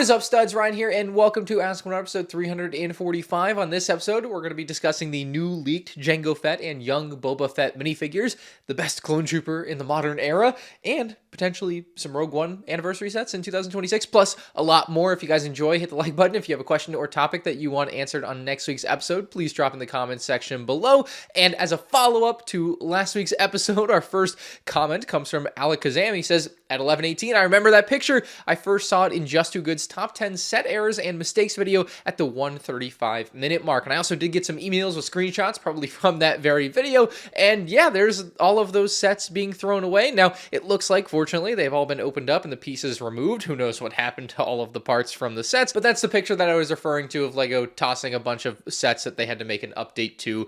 What is up, studs? Ryan here, and welcome to Ask One episode 345. On this episode, we're going to be discussing the new leaked Jango Fett and young Boba Fett minifigures, the best clone trooper in the modern era, and potentially some Rogue One anniversary sets in 2026, plus a lot more. If you guys enjoy, hit the like button. If you have a question or topic that you want answered on next week's episode, please drop in the comments section below. And as a follow-up to last week's episode, our first comment comes from Alakazam. He says, at 11:18, I remember that picture. I first saw it in Just Too Good's top 10 set errors and mistakes video at the 1:35-minute mark. And I also did get some emails with screenshots, probably from that very video. And yeah, there's all of those sets being thrown away. Now, it looks like, fortunately, they've all been opened up and the pieces removed. Who knows what happened to all of the parts from the sets? But that's the picture that I was referring to of LEGO tossing a bunch of sets that they had to make an update to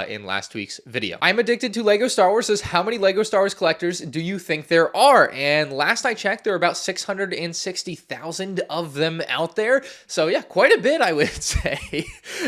in last week's video. I'm addicted to LEGO Star Wars says, how many LEGO Star Wars collectors do you think there are? And last I checked, there are about 660,000 of them out there. So yeah, quite a bit, I would say.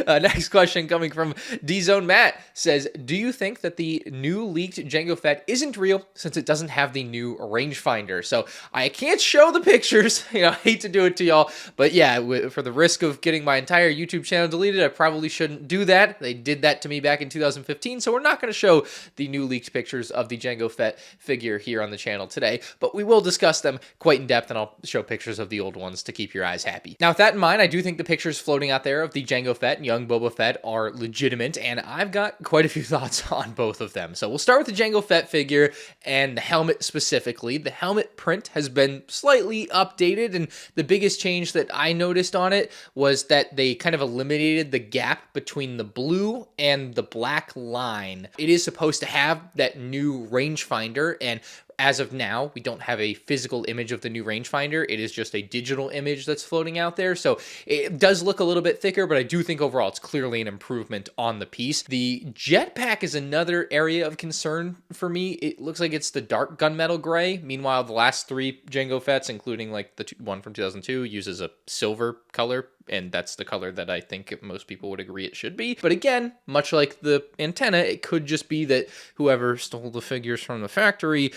Next question coming from D-Zone Matt says, do you think that the new leaked Jango Fett isn't real since it doesn't have the new rangefinder? So I can't show the pictures. I hate to do it to y'all, but yeah, for the risk of getting my entire YouTube channel deleted, I probably shouldn't do that. They did that to me back in 2015, so we're not going to show the new leaked pictures of the Jango Fett figure here on the channel today, but we will discuss them quite in depth, and I'll show pictures of the old ones to keep your eyes happy. Now, with that in mind, I do think the pictures floating out there of the Jango Fett and young Boba Fett are legitimate, and I've got quite a few thoughts on both of them. So we'll start with the Jango Fett figure and the helmet specifically. The helmet print has been slightly updated, and the biggest change that I noticed on it was that they kind of eliminated the gap between the blue and the black line. It is supposed to have that new rangefinder, and as of now, we don't have a physical image of the new rangefinder. It is just a digital image that's floating out there. So it does look a little bit thicker, but I do think overall it's clearly an improvement on the piece. The jetpack is another area of concern for me. It looks like it's the dark gunmetal gray. Meanwhile, the last three Jango Fetts, including like the one from 2002, uses a silver color, and that's the color that I think most people would agree it should be. But again, much like the antenna, it could just be that whoever stole the figures from the factory,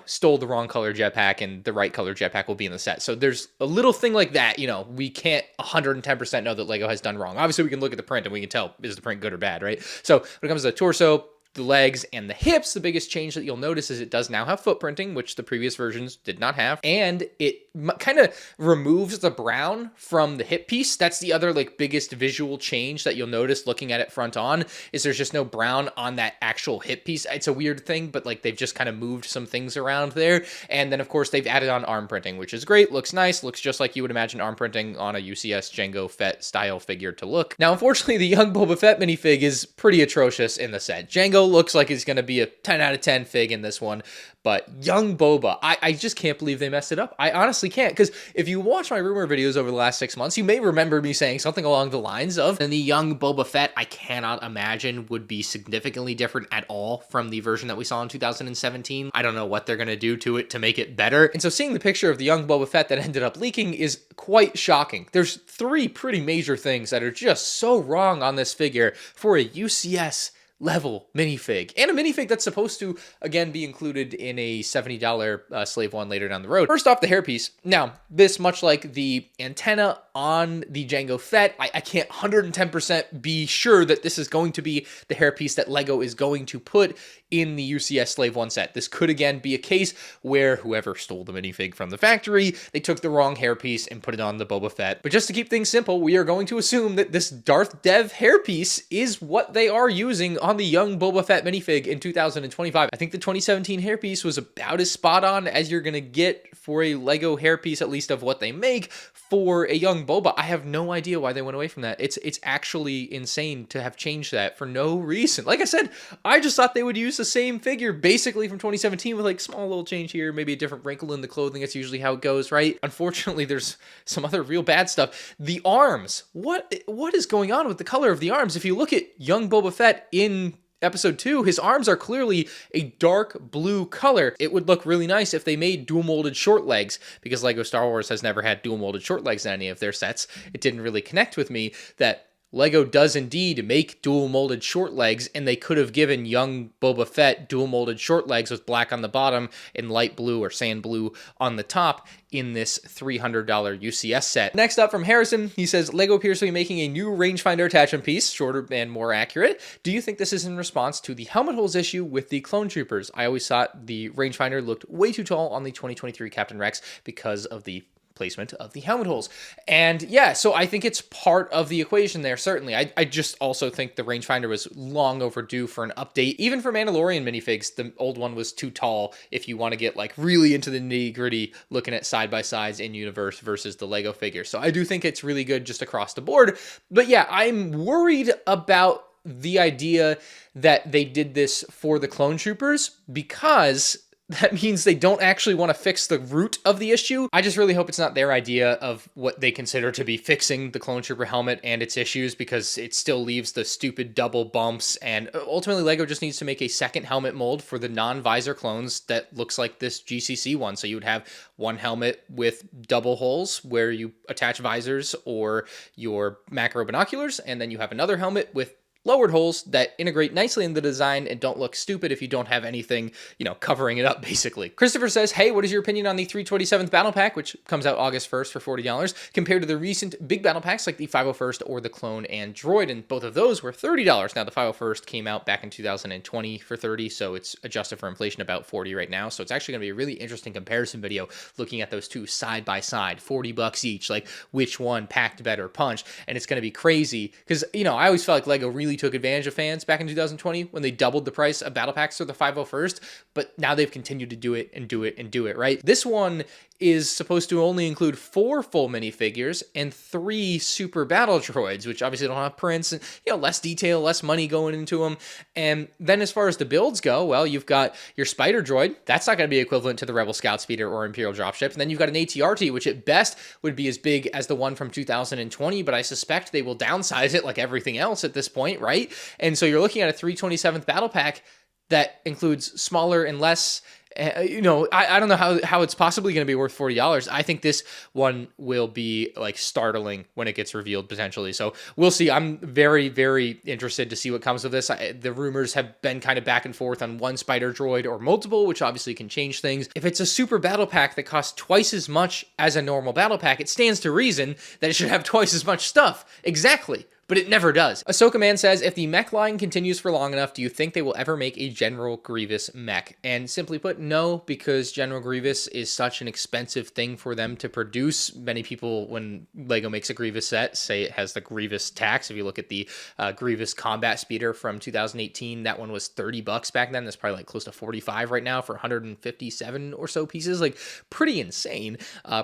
stole the wrong color jetpack, and the right color jetpack will be in the set. So there's a little thing like that, we can't 110% know that LEGO has done wrong. Obviously, we can look at the print and we can tell, is the print good or bad, right? So when it comes to the torso, the legs, and the hips, the biggest change that you'll notice is it does now have footprinting, which the previous versions did not have, and it kind of removes the brown from the hip piece. That's the other biggest visual change that you'll notice looking at it front on, is there's just no brown on that actual hip piece. It's a weird thing, but they've just kind of moved some things around there. And then of course they've added on arm printing, which is great, looks nice, looks just like you would imagine arm printing on a UCS Jango Fett style figure to look. Now, unfortunately, the young Boba Fett minifig is pretty atrocious in the set. Jango looks like it's going to be a 10 out of 10 fig in this one, but young Boba, I just can't believe they messed it up. I honestly can't, because if you watch my rumor videos over the last 6 months, you may remember me saying something along the lines of, and the young Boba Fett, I cannot imagine would be significantly different at all from the version that we saw in 2017. I don't know what they're going to do to it to make it better. And so seeing the picture of the young Boba Fett that ended up leaking is quite shocking. There's three pretty major things that are just so wrong on this figure for a UCS level minifig, and a minifig that's supposed to again be included in a $70 slave one later down the road. First off, the hairpiece. Now, this, much like the antenna on the Jango Fett, I can't 110% be sure that this is going to be the hairpiece that LEGO is going to put in the UCS Slave 1 set. This could again be a case where whoever stole the minifig from the factory, they took the wrong hairpiece and put it on the Boba Fett. But just to keep things simple, we are going to assume that this Darth Dev hairpiece is what they are using on the young Boba Fett minifig in 2025. I think the 2017 hairpiece was about as spot on as you're going to get for a LEGO hairpiece, at least of what they make for a young Boba. I have no idea why they went away from that. It's actually insane to have changed that for no reason. Like I said, I just thought they would use the same figure basically from 2017 with small little change here, maybe a different wrinkle in the clothing. That's usually how it goes, right? Unfortunately, there's some other real bad stuff. The arms. What is going on with the color of the arms? If you look at young Boba Fett in Episode 2, his arms are clearly a dark blue color. It would look really nice if they made dual molded short legs, because LEGO Star Wars has never had dual molded short legs in any of their sets. It didn't really connect with me that LEGO does indeed make dual molded short legs, and they could have given young Boba Fett dual molded short legs with black on the bottom and light blue or sand blue on the top in this $300 UCS set. Next up from Harrison, he says, LEGO appears to be making a new rangefinder attachment piece, shorter and more accurate. Do you think this is in response to the helmet holes issue with the clone troopers? I always thought the rangefinder looked way too tall on the 2023 Captain Rex because of the placement of the helmet holes. And yeah, so I think it's part of the equation there, certainly. I just also think the rangefinder was long overdue for an update. Even for Mandalorian minifigs, the old one was too tall if you want to get like really into the nitty-gritty looking at side-by-sides in universe versus the Lego figure. So I do think it's really good just across the board. But yeah, I'm worried about the idea that they did this for the clone troopers, because that means they don't actually want to fix the root of the issue. I just really hope it's not their idea of what they consider to be fixing the clone trooper helmet and its issues, because it still leaves the stupid double bumps. And ultimately, LEGO just needs to make a second helmet mold for the non-visor clones that looks like this GCC one. So you would have one helmet with double holes where you attach visors or your macro binoculars, and then you have another helmet with lowered holes that integrate nicely in the design and don't look stupid if you don't have anything, covering it up, basically. Christopher says, hey, what is your opinion on the 327th Battle Pack, which comes out August 1st for $40, compared to the recent big battle packs like the 501st or the Clone and Droid? And both of those were $30. Now, the 501st came out back in 2020 for $30, so it's adjusted for inflation about $40 right now. So it's actually going to be a really interesting comparison video looking at those two side by side, $40 each, like which one packed better punch. And it's going to be crazy because, I always felt like LEGO really took advantage of fans back in 2020 when they doubled the price of battle packs for the 501st, but now they've continued to do it and do it and do it, right? This one is supposed to only include 4 full minifigures and 3 super battle droids, which obviously don't have prints and, less detail, less money going into them. And then as far as the builds go, well, you've got your spider droid. That's not going to be equivalent to the Rebel Scout Speeder or Imperial Dropship. And then you've got an ATRT, which at best would be as big as the one from 2020, but I suspect they will downsize it like everything else at this point, right? And so you're looking at a 327th battle pack that includes smaller and less. I don't know how it's possibly going to be worth $40. I think this one will be like startling when it gets revealed potentially. So we'll see. I'm very, very interested to see what comes of this. The rumors have been kind of back and forth on one spider droid or multiple, which obviously can change things. If it's a super battle pack that costs twice as much as a normal battle pack, it stands to reason that it should have twice as much stuff. Exactly. But it never does. Ahsoka Man says, if the mech line continues for long enough, do you think they will ever make a General Grievous mech? And simply put, no, because General Grievous is such an expensive thing for them to produce. Many people, when LEGO makes a Grievous set, say it has the Grievous tax. If you look at the Grievous Combat Speeder from 2018, that one was $30 back then. That's probably like close to $45 right now for 157 or so pieces. Like pretty insane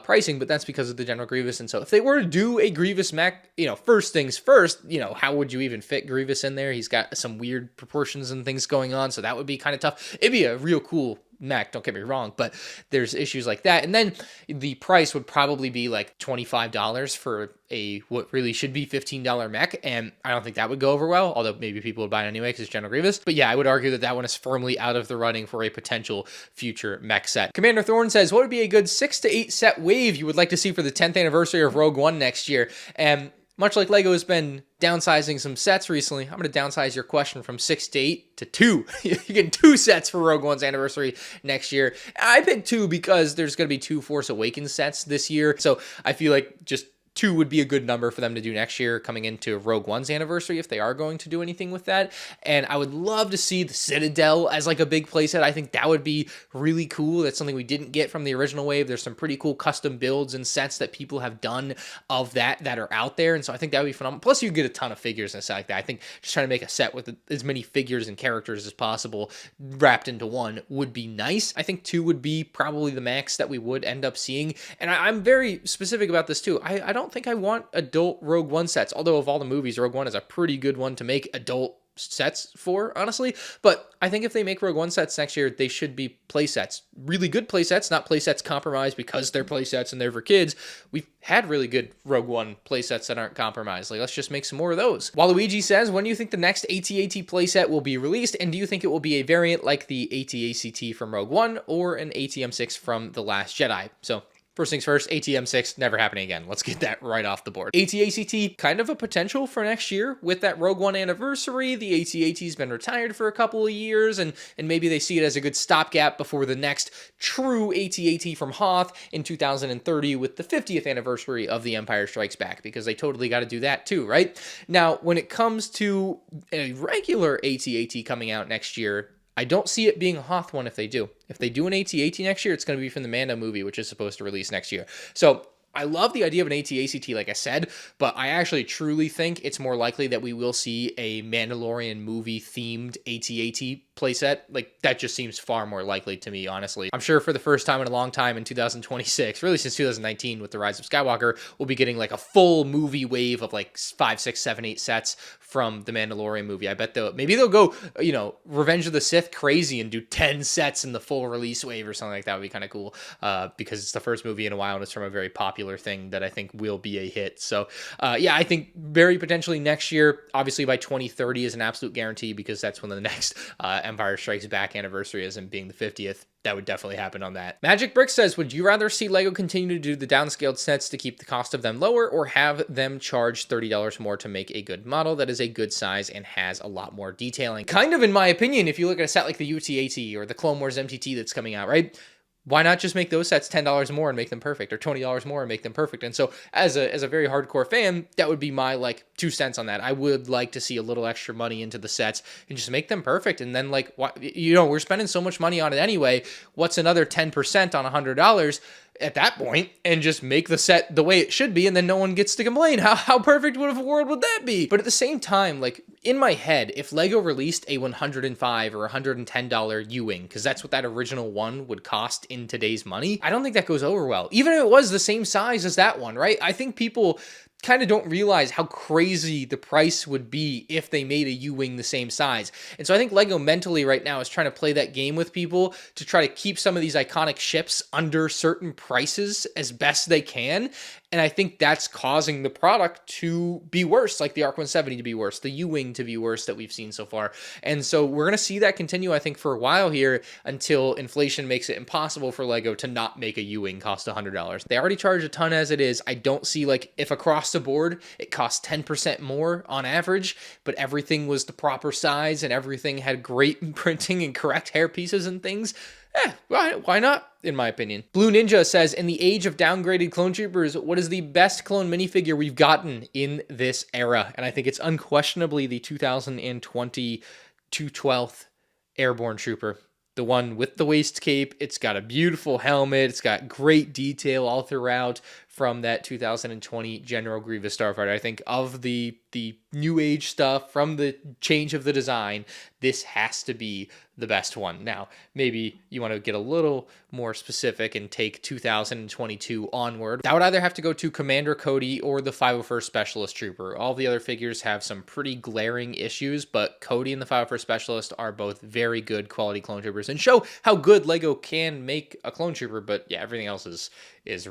pricing, but that's because of the General Grievous. And so if they were to do a Grievous mech, first things first, how would you even fit Grievous in there? He's got some weird proportions and things going on, so that would be kind of tough. It'd be a real cool mech, don't get me wrong, but there's issues like that. And then the price would probably be like $25 for what really should be $15 mech, and I don't think that would go over well, although maybe people would buy it anyway because it's General Grievous. But yeah, I would argue that one is firmly out of the running for a potential future mech set. Commander Thorne says, what would be a good 6 to 8 set wave you would like to see for the 10th anniversary of Rogue One next year? And much like LEGO has been downsizing some sets recently, I'm going to downsize your question from 6 to 8 to 2. You get 2 sets for Rogue One's anniversary next year. I picked 2 because there's going to be 2 Force Awakens sets this year. So I feel like just 2 would be a good number for them to do next year coming into Rogue One's anniversary if they are going to do anything with that. And I would love to see the Citadel as like a big playset. I think that would be really cool. That's something we didn't get from the original wave. There's some pretty cool custom builds and sets that people have done of that are out there. And so I think that would be phenomenal. Plus you get a ton of figures and stuff like that. I think just trying to make a set with as many figures and characters as possible wrapped into one would be nice. I think 2 would be probably the max that we would end up seeing. And I'm very specific about this too. I don't think I want adult Rogue One sets, although of all the movies, Rogue One is a pretty good one to make adult sets for, honestly. But I think if they make Rogue One sets next year, they should be play sets. Really good play sets, not play sets compromised because they're play sets and they're for kids. We've had really good Rogue One play sets that aren't compromised. Like, let's just make some more of those. Waluigi says, when do you think the next AT-AT play set will be released? And do you think it will be a variant like the AT-ACT from Rogue One or an AT-M6 from The Last Jedi? So First things first, ATM6 never happening again. Let's get that right off the board. AT-ACT, kind of a potential for next year with that Rogue One anniversary. The AT-AT's been retired for a couple of years, and maybe they see it as a good stopgap before the next true AT-AT from Hoth in 2030 with the 50th anniversary of The Empire Strikes Back, because they totally got to do that too, right? Now, when it comes to a regular AT-AT coming out next year, I don't see it being a Hoth one if they do. If they do an AT-AT next year, it's going to be from the Mando movie, which is supposed to release next year. So I love the idea of an AT-ACT, like I said, but I actually truly think it's more likely that we will see a Mandalorian movie themed AT-AT playset. Like, that just seems far more likely to me, honestly. I'm sure for the first time in a long time in 2026, really since 2019 with The Rise of Skywalker, we'll be getting like a full movie wave of like 5, 6, 7, 8 sets from the Mandalorian movie. I bet maybe they'll go, Revenge of the Sith crazy and do 10 sets in the full release wave or something like that. Would be kind of cool, because it's the first movie in a while and it's from a very popular thing that I think will be a hit. So I think very potentially next year. Obviously by 2030 is an absolute guarantee, because that's when the next Empire Strikes Back anniversary is, and being the 50th. That would definitely happen on that. Magic Brick says, would you rather see LEGO continue to do the downscaled sets to keep the cost of them lower, or have them charge $30 more to make a good model that is a good size and has a lot more detailing? Kind of, in my opinion, if you look at a set like the UT-AT or the Clone Wars MTT that's coming out, right? Why not just make those sets $10 more and make them perfect, or $20 more and make them perfect? And so as a very hardcore fan, that would be my like 2 cents on that. I would like to see a little extra money into the sets and just make them perfect. And then like, we're spending so much money on it anyway. What's another 10% on $100 at that point, and just make the set the way it should be, and then no one gets to complain. How perfect of a world would that be? But at the same time, like, in my head, if LEGO released a $105 or $110 U-Wing, because that's what that original one would cost in today's money, I don't think that goes over well. Even if it was the same size as that one, right? I think people kind of don't realize how crazy the price would be if they made a U-Wing the same size. And so I think LEGO mentally right now is trying to play that game with people to try to keep some of these iconic ships under certain prices as best they can. And I think that's causing the product to be worse, like the ARC 170 to be worse, the U-Wing to be worse that we've seen so far. And so we're going to see that continue, I think, for a while here, until inflation makes it impossible for LEGO to not make a U-Wing cost $100. They already charge a ton as it is. I don't see, like, if across the board it costs 10% more on average, but everything was the proper size and everything had great printing and correct hair pieces and things, why not, in my opinion? Blue Ninja says, in the age of downgraded clone troopers, what is the best clone minifigure we've gotten in this era? And I think it's unquestionably the 2020 212th Airborne Trooper. The one with the waist cape. It's got a beautiful helmet. It's got great detail all throughout from that 2020 General Grievous Starfighter. I think of the new age stuff, from the change of the design, this has to be the best one. Now, maybe you want to get a little more specific and take 2022 onward. That would either have to go to Commander Cody or the 501st Specialist Trooper. All the other figures have some pretty glaring issues, but Cody and the 501st Specialist are both very good quality clone troopers and show how good LEGO can make a clone trooper, but yeah, everything else is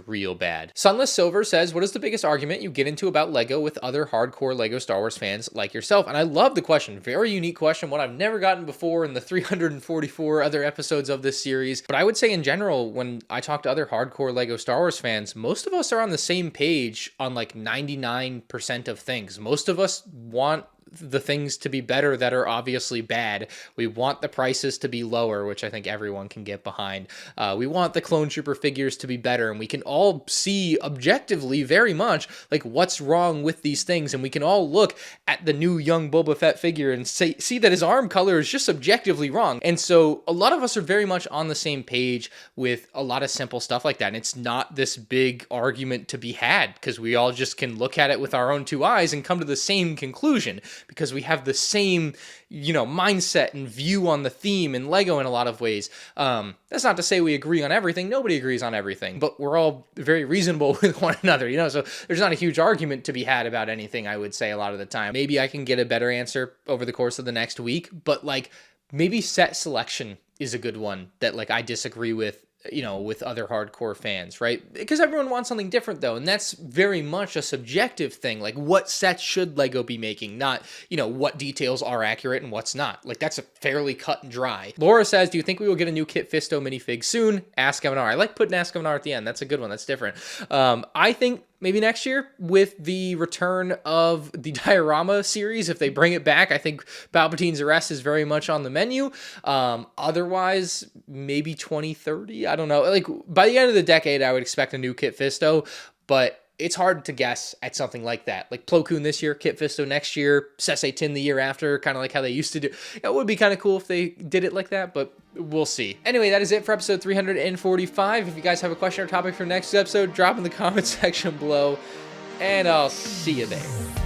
real bad. Sunless Silver says, what is the biggest argument you get into about LEGO with other hardcore LEGO Star Wars fans like yourself? And I love the question. Very unique question, one I've never gotten before in the 344 other episodes of this series. But I would say in general, when I talk to other hardcore LEGO Star Wars fans, most of us are on the same page on like 99% of things. Most of us want the things to be better that are obviously bad. We want the prices to be lower, which I think everyone can get behind. We want the clone trooper figures to be better, and we can all see objectively very much like what's wrong with these things, and we can all look at the new young Boba Fett figure and see that his arm color is just objectively wrong. And so a lot of us are very much on the same page with a lot of simple stuff like that, and it's not this big argument to be had, because we all just can look at it with our own two eyes and come to the same conclusion, because we have the same, mindset and view on the theme in LEGO in a lot of ways. That's not to say we agree on everything. Nobody agrees on everything, but we're all very reasonable with one another, so there's not a huge argument to be had about anything, I would say, a lot of the time. Maybe I can get a better answer over the course of the next week, but maybe set selection is a good one that I disagree with you know, with other hardcore fans, right? Because everyone wants something different though, and that's very much a subjective thing. Like, what sets should Lego be making, not, you know, what details are accurate and what's not. Like, that's a fairly cut and dry. Laura says, do you think we will get a new Kit Fisto minifig soon? Ask MandR. I like putting Ask MandR at the end. That's a good one. That's different. I think maybe next year with the return of the diorama series, if they bring it back, I think Palpatine's arrest is very much on the menu. Otherwise, maybe 2030. I don't know. Like, by the end of the decade, I would expect a new Kit Fisto, but it's hard to guess at something like that. Like Plo Koon this year, Kit Fisto next year, Sesay Tin the year after, kind of like how they used to do. It would be kind of cool if they did it like that, but we'll see. Anyway, that is it for episode 345. If you guys have a question or topic for next episode, drop in the comment section below, and I'll see you there.